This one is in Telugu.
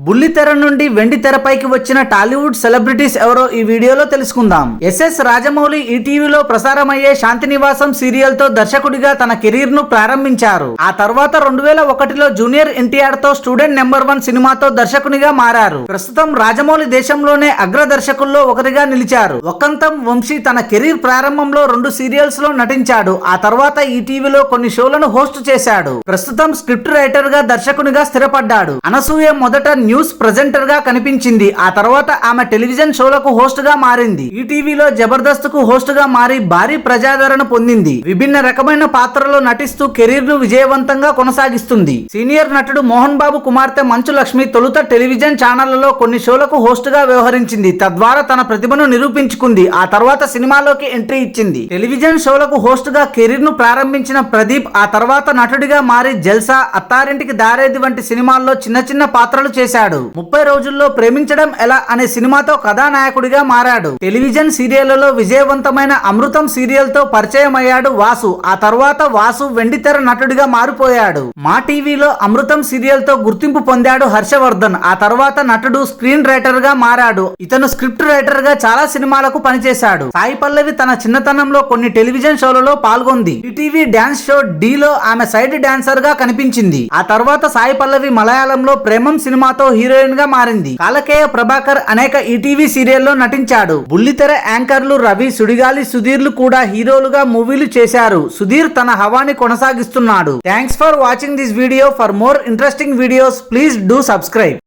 బుల్లితెర నుండి వెండి తెరపైకి వచ్చిన టాలీవుడ్ సెలబ్రిటీస్ ఎవరో ఈ వీడియోలో తెలుసుకుందాం. ఎస్ఎస్ రాజమౌళి ఈటీవీలో ప్రసారమయ్యే శాంతినివాసం సీరియల్ తో దర్శకుడిగా తన కెరీర్ ను ప్రారంభించారు. ఆ తర్వాత 2001లో జూనియర్ ఎన్టీఆర్ తో స్టూడెంట్ నెంబర్ 1 సినిమాతో దర్శకునిగా మారారు. ప్రస్తుతం రాజమౌళి దేశంలోనే అగ్ర దర్శకుల్లో ఒకరిగా నిలిచారు. ఒక్కంతం వంశీ తన కెరీర్ ప్రారంభంలో 2 సీరియల్స్ లో నటించాడు. ఆ తర్వాత ఈటీవీలో కొన్ని షోలను హోస్ట్ చేశాడు. ప్రస్తుతం స్క్రిప్ట్ రైటర్ గా దర్శకునిగా స్థిరపడ్డాడు. అనసూయ మొదట న్యూస్ ప్రెజెంటర్ గా కనిపించింది. ఆ తర్వాత ఆమె టెలివిజన్ షోలకు హోస్ట్ గా మారింది. ఈటీవీలో జబర్దస్త్ కు హోస్ట్ గా మారి భారీ ప్రజాదరణ పొందింది. విభిన్న రకమైన పాత్రలో నటిస్తూ కెరీర్ ను విజయవంతంగా కొనసాగిస్తుంది. సీనియర్ నటుడు మోహన్ బాబు కుమార్తె మంచు లక్ష్మి తొలుత టెలివిజన్ ఛానళ్లలో కొన్ని షోలకు హోస్ట్ గా వ్యవహరించింది. తద్వారా తన ప్రతిభను నిరూపించుకుంది. ఆ తర్వాత సినిమాలోకి ఎంట్రీ ఇచ్చింది. టెలివిజన్ షోలకు హోస్ట్ గా కెరీర్ ను ప్రారంభించిన ప్రదీప్ ఆ తర్వాత నటుడిగా మారి జల్సా, అత్తారింటికి దారేది వంటి సినిమాల్లో చిన్న చిన్న పాత్రలు చేశాడు. 30 రోజుల్లో ప్రేమించడం ఎలా అనే సినిమాతో కథానాయకుడిగా మారాడు. టెలివిజన్ సీరియళ్లలో విజయవంతమైన అమృతం సీరియల్ తో పరిచయం అయ్యాడు వాసు. ఆ తర్వాత వాసు వెండితెర నటుడిగా మారిపోయాడు. మా టీవీలో అమృతం సీరియల్ తో గుర్తింపు పొందాడు హర్షవర్ధన్. ఆ తర్వాత నటుడు, స్క్రీన్ రైటర్ గా మారాడు. ఇతను స్క్రిప్ట్ రైటర్ గా చాలా సినిమాలకు పనిచేశాడు. సాయి పల్లవి తన చిన్నతనంలో కొన్ని టెలివిజన్ షోలలో పాల్గొంది. ఈటీవీ డాన్స్ షో డీలో ఆమె సైడ్ డాన్సర్ గా కనిపించింది. ఆ తర్వాత సాయి పల్లవి మలయాళంలో ప్రేమం సినిమాతో హీరోయిన్ గా మారింది. కాలకేయ ప్రభాకర్ అనేక ఈటీవీ సీరియల్లో నటించాడు. బుల్లితెర యాంకర్లు రవి, సుడిగాలి సుధీర్లు కూడా హీరోలుగా మూవీలు చేశారు. సుధీర్ తన హవాని కొనసాగిస్తున్నాడు. Thanks for watching this video. For more interesting videos please do subscribe.